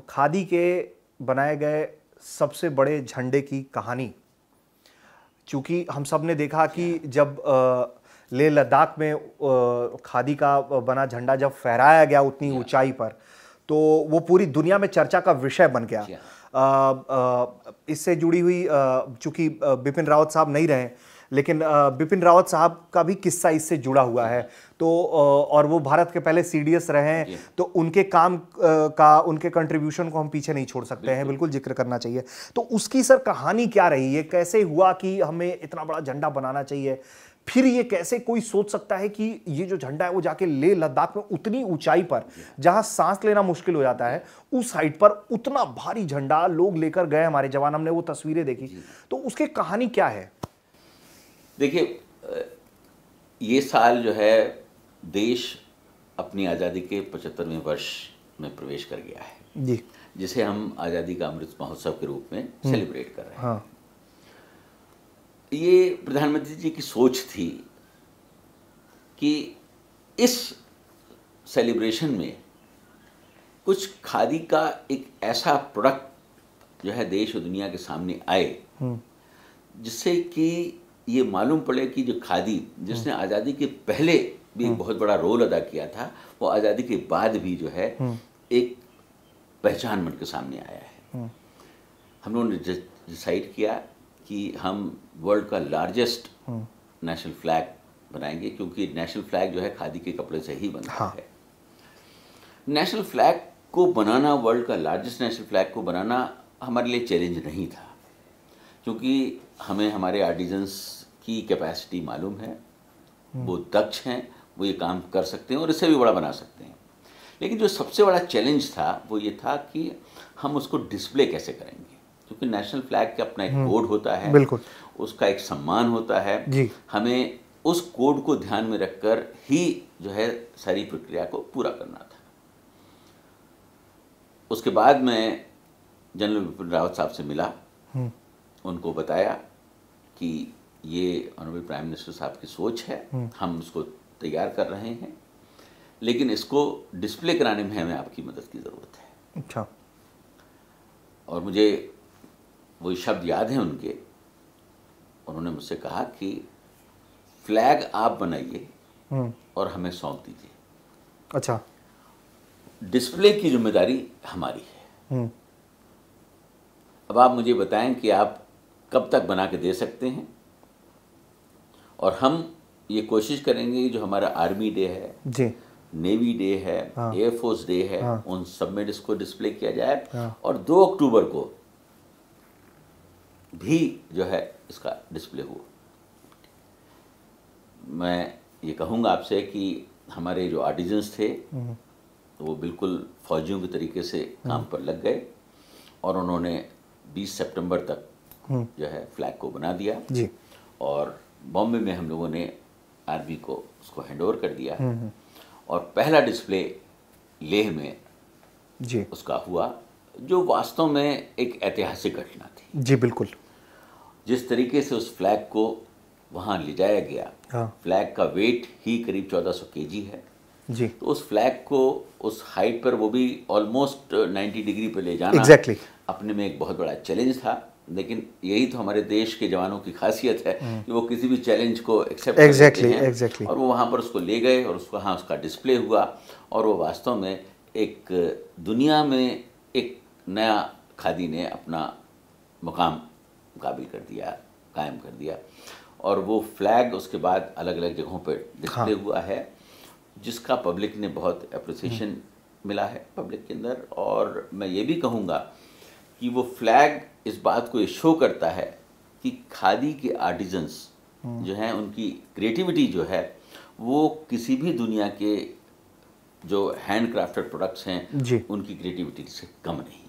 खादी के बनाए गए सबसे बड़े झंडे की कहानी, चूंकि हम सब ने देखा कि जब लेह लद्दाख में खादी का बना झंडा जब फहराया गया उतनी ऊंचाई पर, तो वो पूरी दुनिया में चर्चा का विषय बन गया। इससे जुड़ी हुई, चूंकि बिपिन रावत साहब नहीं रहे, लेकिन बिपिन रावत साहब का भी किस्सा इससे जुड़ा हुआ है। तो और वो भारत के पहले सीडीएस रहे हैं, तो उनके काम का, उनके कंट्रीब्यूशन को हम पीछे नहीं छोड़ सकते हैं, बिल्कुल जिक्र करना चाहिए। तो उसकी सर कहानी क्या रही है, कैसे हुआ कि हमें इतना बड़ा झंडा बनाना चाहिए, फिर ये कैसे कोई सोच सकता है कि ये जो झंडा है वो जाके लेह लद्दाख में उतनी ऊंचाई पर, जहां सांस लेना मुश्किल हो जाता है, उस हाइट पर उतना भारी झंडा लोग लेकर गए, हमारे जवान, हमने वो तस्वीरें देखी। तो उसकी कहानी क्या है? देखिए, ये साल जो है देश अपनी आज़ादी के 75वें वर्ष में प्रवेश कर गया है जी, जिसे हम आज़ादी का अमृत महोत्सव के रूप में सेलिब्रेट कर रहे हैं। हाँ। ये प्रधानमंत्री जी की सोच थी कि इस सेलिब्रेशन में कुछ खादी का एक ऐसा प्रोडक्ट जो है देश और दुनिया के सामने आए, जिससे कि ये मालूम पड़े कि जो खादी, जिसने आज़ादी के पहले भी एक बहुत बड़ा रोल अदा किया था, वो आज़ादी के बाद भी जो है एक पहचान बन के सामने आया है। हम लोगों ने डिसाइड किया कि हम वर्ल्ड का लार्जेस्ट नेशनल फ्लैग बनाएंगे, क्योंकि नेशनल फ्लैग जो है खादी के कपड़े से ही बनता है। नेशनल फ्लैग को बनाना, वर्ल्ड का लार्जेस्ट नेशनल फ्लैग को बनाना हमारे लिए चैलेंज नहीं था, क्योंकि हमें हमारे आर्टिजन्स की कैपेसिटी मालूम है, वो दक्ष हैं, वो ये काम कर सकते हैं और इससे भी बड़ा बना सकते हैं। लेकिन जो सबसे बड़ा चैलेंज था वो ये था कि हम उसको डिस्प्ले कैसे करेंगे, क्योंकि नेशनल फ्लैग का अपना एक कोड होता है, बिल्कुल, उसका एक सम्मान होता है जी। हमें उस कोड को ध्यान में रखकर ही जो है सारी प्रक्रिया को पूरा करना था। उसके बाद मैं जनरल बिपिन रावत साहब से मिला, उनको बताया कि ये ऑनरेबल प्राइम मिनिस्टर साहब की सोच है, हम उसको तैयार कर रहे हैं, लेकिन इसको डिस्प्ले कराने में हमें आपकी मदद की ज़रूरत है। अच्छा। और मुझे वही शब्द याद हैं उनके, उन्होंने मुझसे कहा कि फ्लैग आप बनाइए और हमें सौंप दीजिए। अच्छा। डिस्प्ले की जिम्मेदारी हमारी है। अब आप मुझे बताएं कि आप कब तक बना के दे सकते हैं, और हम ये कोशिश करेंगे जो हमारा आर्मी डे है जी, नेवी डे है, एयरफोर्स डे है, उन सब में इसको डिस्प्ले किया जाए, और 2 अक्टूबर को भी जो है इसका डिस्प्ले हुआ। मैं ये कहूँगा आपसे कि हमारे जो आर्टिजन्स थे वो बिल्कुल फौजियों के तरीके से काम पर लग गए, और उन्होंने 20 सितंबर तक जो है फ्लैग को बना दिया जी। और बॉम्बे में हम लोगों ने आर्मी को उसको हैंडओवर कर दिया, और पहला डिस्प्ले लेह में जी उसका हुआ, जो वास्तव में एक ऐतिहासिक घटना थी। जी, बिल्कुल। जिस तरीके से उस फ्लैग को वहाँ ले जाया गया, फ्लैग का वेट ही करीब 1400 केजी है जी। तो उस फ्लैग को उस हाइट पर, वो भी ऑलमोस्ट 90 डिग्री पर ले जाना अपने में एक बहुत बड़ा चैलेंज था। लेकिन यही तो हमारे देश के जवानों की खासियत है कि वो किसी भी चैलेंज को एक्सेप्ट करते हैं, और वो वहाँ पर उसको ले गए और उसको उसका डिस्प्ले हुआ, और वो वास्तव में एक दुनिया में एक नया खादी ने अपना मुकाम काबिल कर दिया, कायम कर दिया। और वो फ्लैग उसके बाद अलग अलग जगहों पर डिस्प्ले हुआ है, जिसका पब्लिक ने बहुत अप्रिसिएशन मिला है पब्लिक के अंदर। और मैं ये भी कहूँगा कि वो फ्लैग इस बात को शो करता है कि खादी के आर्टिजन्स जो हैं, उनकी क्रिएटिविटी जो है वो किसी भी दुनिया के जो हैंड क्राफ्टेड प्रोडक्ट्स हैं उनकी क्रिएटिविटी से कम नहीं।